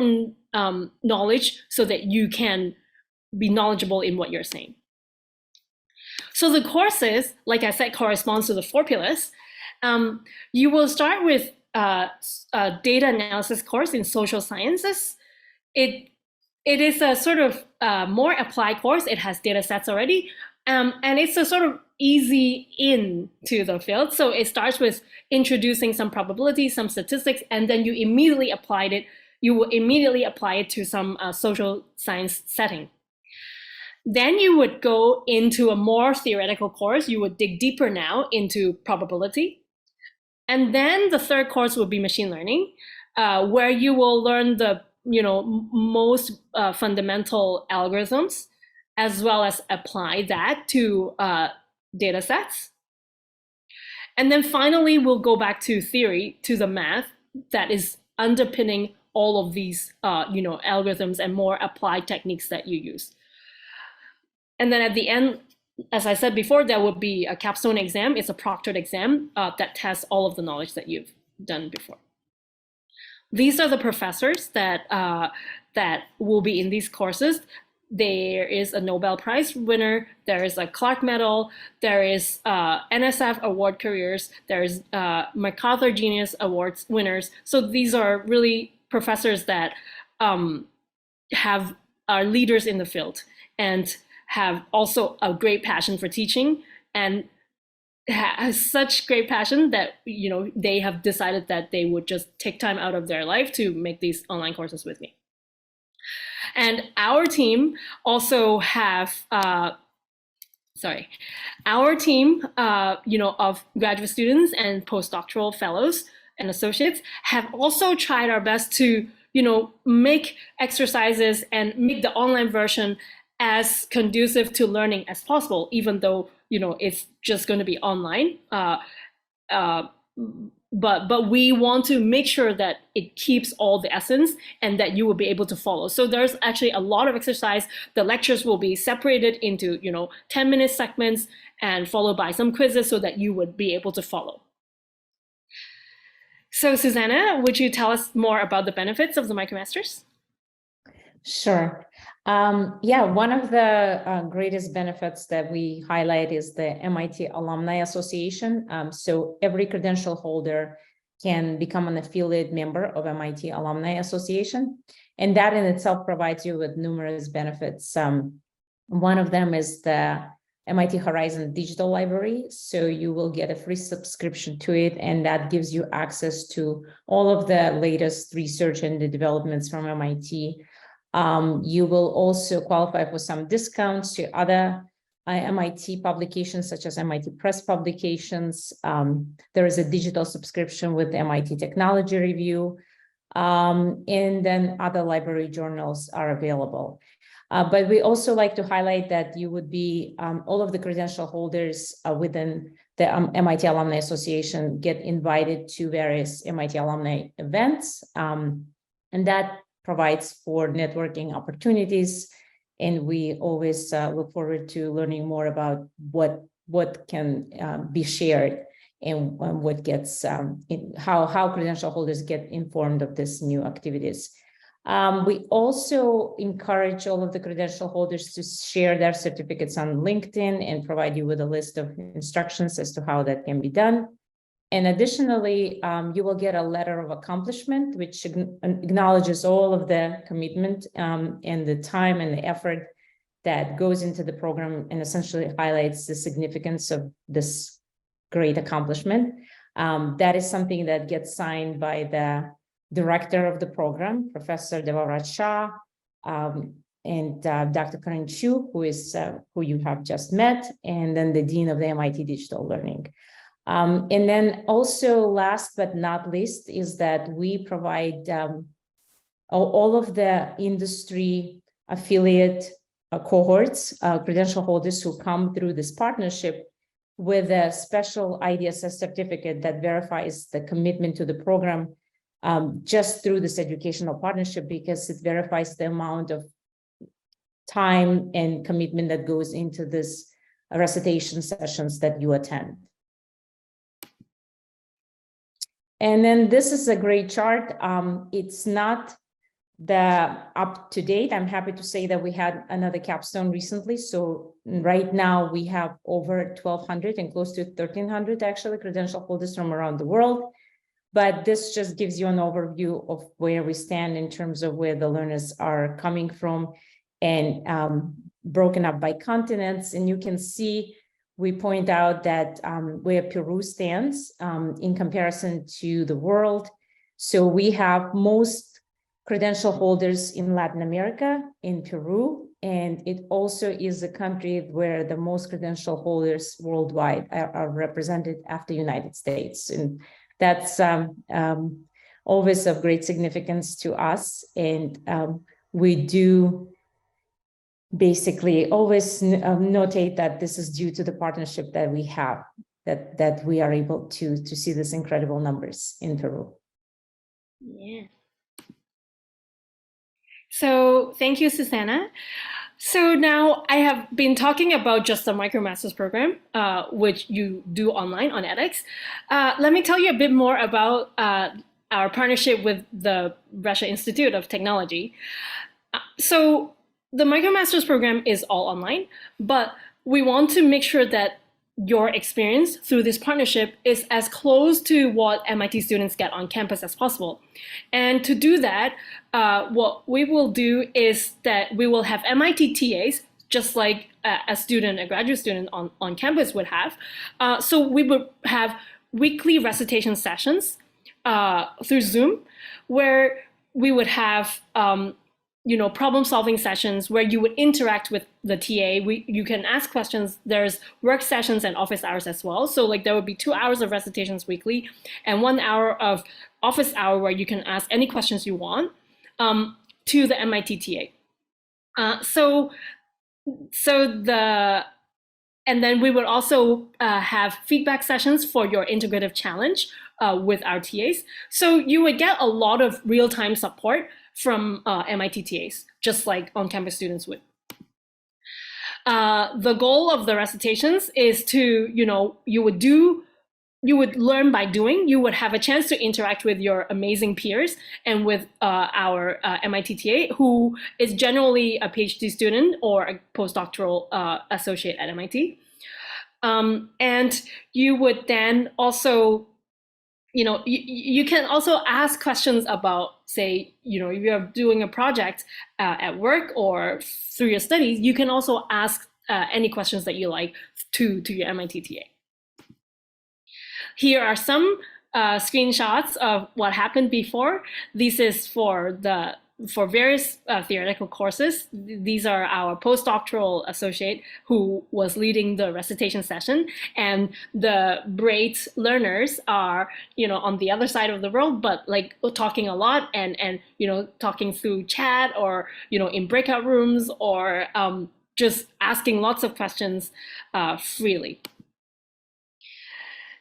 important knowledge so that you can be knowledgeable in what you're saying. So the courses, like I said, corresponds to the 4 pillars. You will start with a data analysis course in social sciences. It is a sort of more applied course. It has data sets already, and it's a sort of easy into the field. So it starts with introducing some probability, some statistics, and then you immediately apply it. You will immediately apply it to some social science setting. Then you would go into a more theoretical course. You would dig deeper now into probability. And then the third course would be machine learning, where you will learn the most fundamental algorithms, as well as apply that to data sets. And then finally, we'll go back to theory, to the math that is underpinning all of these algorithms and more applied techniques that you use. And then at the end, as I said before, there will be a capstone exam. It's a proctored exam that tests all of the knowledge that you've done before. These are the professors that will be in these courses. There is a Nobel Prize winner, there is a Clark Medal, there is NSF Award careers, there is MacArthur Genius Awards winners. So these are really professors that are leaders in the field and have also a great passion for teaching, and has such great passion that they have decided that they would just take time out of their life to make these online courses with me. And our team also have our team of graduate students and postdoctoral fellows and associates have also tried our best to make exercises and make the online version as conducive to learning as possible, even though it's just going to be online. But we want to make sure that it keeps all the essence and that you will be able to follow. So there's actually a lot of exercise. The lectures will be separated into 10-minute segments and followed by some quizzes so that you would be able to follow. So Susanna, would you tell us more about the benefits of the MicroMasters? Sure. One of the greatest benefits that we highlight is the MIT Alumni Association. So every credential holder can become an affiliate member of MIT Alumni Association. And that in itself provides you with numerous benefits. One of them is the MIT Horizon Digital Library. So you will get a free subscription to it, and that gives you access to all of the latest research and the developments from MIT. You will also qualify for some discounts to other MIT publications, such as MIT Press publications. There is a digital subscription with MIT Technology Review, and then other library journals are available. But we also like to highlight that you would be, all of the credential holders within the MIT Alumni Association get invited to various MIT alumni events, and that provides for networking opportunities. And we always look forward to learning more about what can be shared and what gets, how credential holders get informed of these new activities. We also encourage all of the credential holders to share their certificates on LinkedIn and provide you with a list of instructions as to how that can be done. And additionally, you will get a letter of accomplishment, which acknowledges all of the commitment and the time and the effort that goes into the program, and essentially highlights the significance of this great accomplishment. That is something that gets signed by the director of the program, Professor Devavraj Shah, and Dr. Karan Chu, who you have just met, and then the Dean of the MIT Digital Learning. And then also, last but not least, is that we provide all of the industry affiliate cohorts, credential holders who come through this partnership with a special IDSS certificate that verifies the commitment to the program just through this educational partnership, because it verifies the amount of time and commitment that goes into this recitation sessions that you attend. And then this is a great chart. It's not Up to date, I'm happy to say that we had another capstone recently. So right now we have over 1,200 and close to 1,300 actually credential holders from around the world. But this just gives you an overview of where we stand in terms of where the learners are coming from, and broken up by continents. And you can see, we point out that where Peru stands in comparison to the world. So we have most credential holders in Latin America, in Peru, and it also is a country where the most credential holders worldwide are represented after United States. And that's always of great significance to us. And we do basically always notate that this is due to the partnership that we have, that we are able to see these incredible numbers in Peru. Yeah. So thank you, Susanna. So now I have been talking about just the MicroMasters program, which you do online on edX. Let me tell you a bit more about our partnership with the Russia Institute of Technology. So the MicroMasters program is all online, but we want to make sure that your experience through this partnership is as close to what MIT students get on campus as possible. And to do that, what we will do is that we will have MIT TAs, just like a graduate student on campus would have. So we would have weekly recitation sessions through Zoom, where we would have problem-solving sessions where you would interact with the TA. You can ask questions. There's work sessions and office hours as well. So like there would be 2 hours of recitations weekly and 1 hour of office hour where you can ask any questions you want to the MIT TA. And then we would also have feedback sessions for your integrative challenge with our TAs. So you would get a lot of real-time support from MIT TAs, just like on-campus students would. The goal of the recitations is to, you would learn by doing. You would have a chance to interact with your amazing peers and with our MIT TA, who is generally a PhD student or a postdoctoral associate at MIT. And you would then also, you can also ask questions about, say, if you're doing a project at work or through your studies, you can also ask any questions that you like to your MIT TA. Here are some screenshots of what happened before. This is for various theoretical courses. These are our postdoctoral associate who was leading the recitation session, and the great learners are, on the other side of the world, but like talking a lot and talking through chat or, in breakout rooms or just asking lots of questions freely.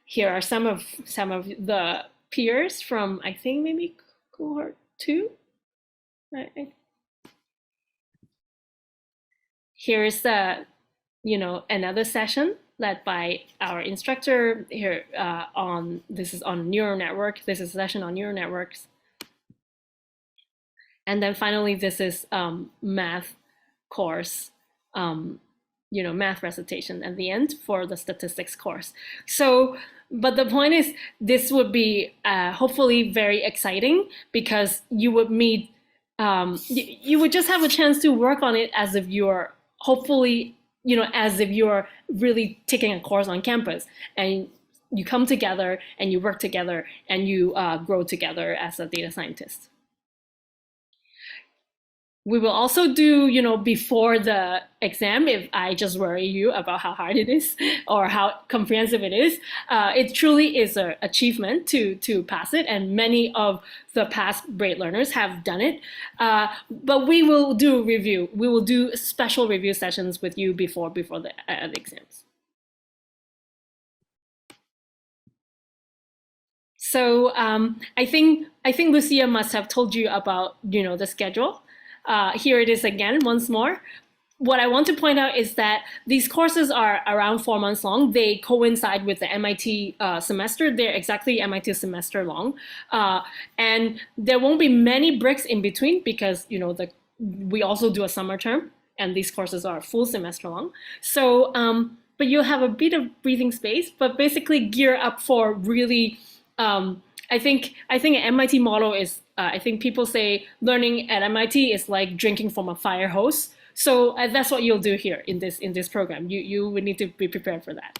Here are some of the peers from, I think maybe cohort 2. Here is another session led by our instructor here this is on neural network. This is a session on neural networks. And then finally, this is math course, math recitation at the end for the statistics course. So, but the point is, this would be hopefully very exciting because you would meet you would just have a chance to work on it as if you're hopefully, as if you're really taking a course on campus, and you come together and you work together and you grow together as a data scientist. We will also do, before the exam, if I just worry you about how hard it is or how comprehensive it is, it truly is an achievement to pass it, and many of the past great learners have done it. But we will do review. We will do special review sessions with you before the exams. So I think Lucia must have told you about the schedule. Here it is again once more. what I want to point out is that these courses are around 4 months long. They coincide with the MIT semester. They're exactly MIT semester long. And there won't be many breaks in between because, you know, we also do a summer term and these courses are full semester long. So, but you'll have a bit of breathing space, but basically gear up for really, I think an MIT model is, I think people say learning at MIT is like drinking from a fire hose. So that's what you'll do here in this program. You would need to be prepared for that.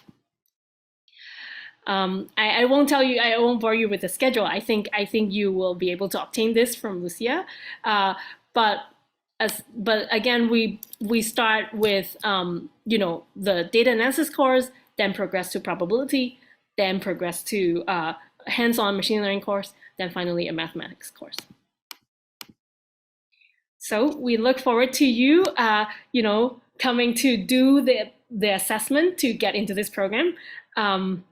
I won't tell you. I won't bore you with the schedule. I think you will be able to obtain this from Lucia. But again, we start with you know, the data analysis course, then progress to probability, then progress to hands-on machine learning course, then finally a mathematics course. So we look forward to you, you know, coming to do the assessment to get into this program. And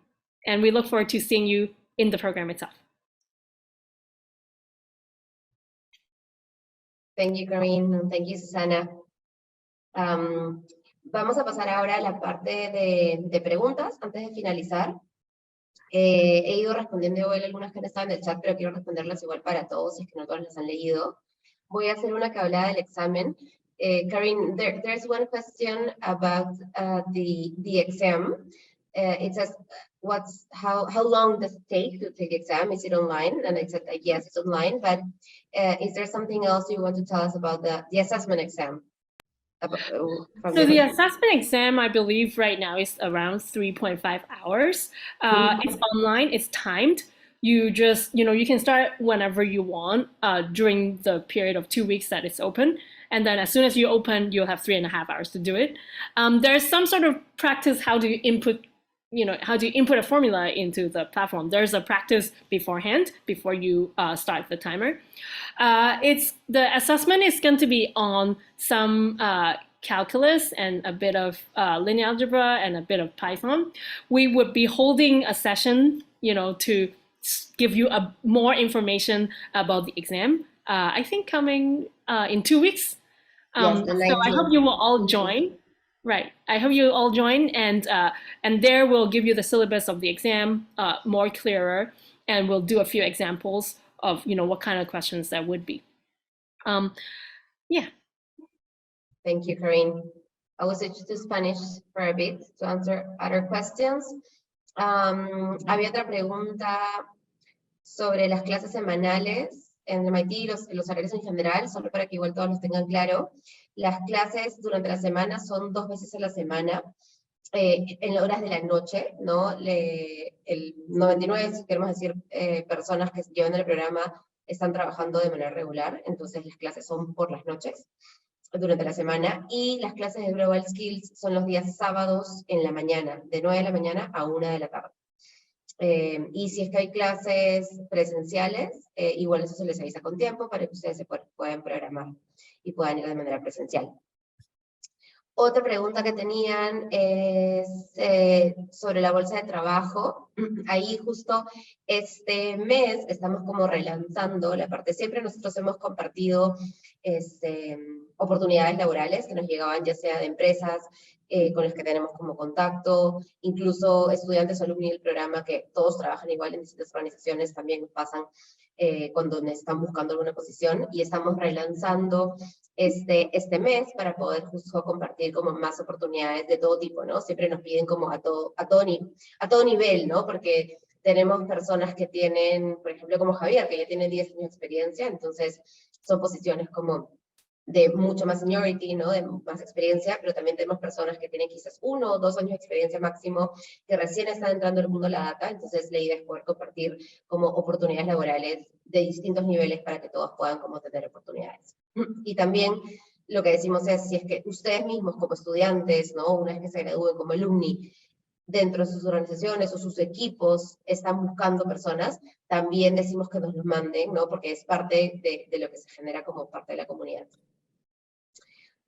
we look forward to seeing you in the program itself. Thank you, Corinne. Thank you, Susana. Vamos a pasar ahora a la parte de preguntas antes de finalizar. He ido respondiendo igual algunas que no estaban en el chat, pero quiero responderlas igual para todos, si es que no todos las han leído. Voy a hacer una que hablaba del examen. Karin, there's one question about the exam. It says, how long does it take to take exam? Is it online? And I said, yes, it's online, but is there something else you want to tell us about the assessment exam? So the assessment exam, I believe right now is around 3.5 hours. It's online, it's timed. You just, you know, you can start whenever you want during the period of 2 weeks that it's open. And then as soon as you open, you'll have 3.5 hours to do it. There's some sort of practice how to input, you know, how to input a formula into the platform. There's a practice beforehand, before you start the timer. The assessment is going to be on some calculus and a bit of linear algebra and a bit of Python. We would be holding a session, you know, to give you more information about the exam. I think coming in 2 weeks. Yes, so I hope you will all join. Right. I hope you all join, and there we'll give you the syllabus of the exam more clearer, and we'll do a few examples of, you know, what kind of questions that would be. Yeah. Thank you, Corinne. I will switch to Spanish for a bit to answer other questions. Había otra pregunta sobre las clases semanales en MIT, los horarios en general, solo para que igual todos los tengan claro. Las clases durante la semana son 2 veces a la semana, en horas de la noche, ¿no? El 99, si queremos decir, personas que llevan el programa están trabajando de manera regular, entonces las clases son por las noches, durante la semana, y las clases de Global Skills son los días sábados en la mañana, de 9 de la mañana a 1 de la tarde. Y si es que hay clases presenciales, igual eso se les avisa con tiempo para que ustedes se puedan programar y puedan ir de manera presencial. Otra pregunta que tenían es sobre la bolsa de trabajo. Ahí justo este mes estamos como relanzando la parte. Siempre nosotros hemos compartido oportunidades laborales que nos llegaban ya sea de empresas con las que tenemos como contacto, incluso estudiantes o alumni del programa que todos trabajan igual en distintas organizaciones también nos pasan cuando están buscando alguna posición, y estamos relanzando este mes para poder justo compartir como más oportunidades de todo tipo, ¿no? Siempre nos piden como a todo nivel, ¿no? Porque tenemos personas que tienen, por ejemplo, como Javier, que ya tiene 10 años de experiencia, entonces son posiciones como de mucho más seniority, ¿no? De más experiencia, pero también tenemos personas que tienen quizás 1 o 2 años de experiencia máximo, que recién están entrando al mundo de la data, entonces la idea es poder compartir como oportunidades laborales de distintos niveles para que todos puedan como tener oportunidades. Y también lo que decimos es, si es que ustedes mismos como estudiantes, ¿no? Una vez que se gradúen como alumni, dentro de sus organizaciones o sus equipos están buscando personas, también decimos que nos los manden, ¿no? Porque es parte de lo que se genera como parte de la comunidad.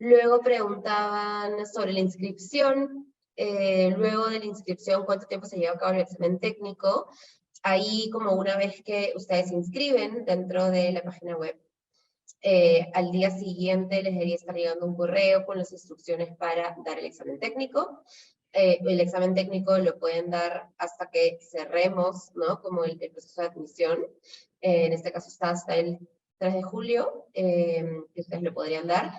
Luego preguntaban sobre la inscripción. Luego de la inscripción, ¿cuánto tiempo se lleva a cabo el examen técnico? Ahí, como una vez que ustedes se inscriben dentro de la página web, Al día siguiente les debería estar llegando un correo con las instrucciones para dar el examen técnico. El examen técnico lo pueden dar hasta que cerremos, ¿no? Como el proceso de admisión. En este caso está hasta el 3 de julio, que ustedes lo podrían dar.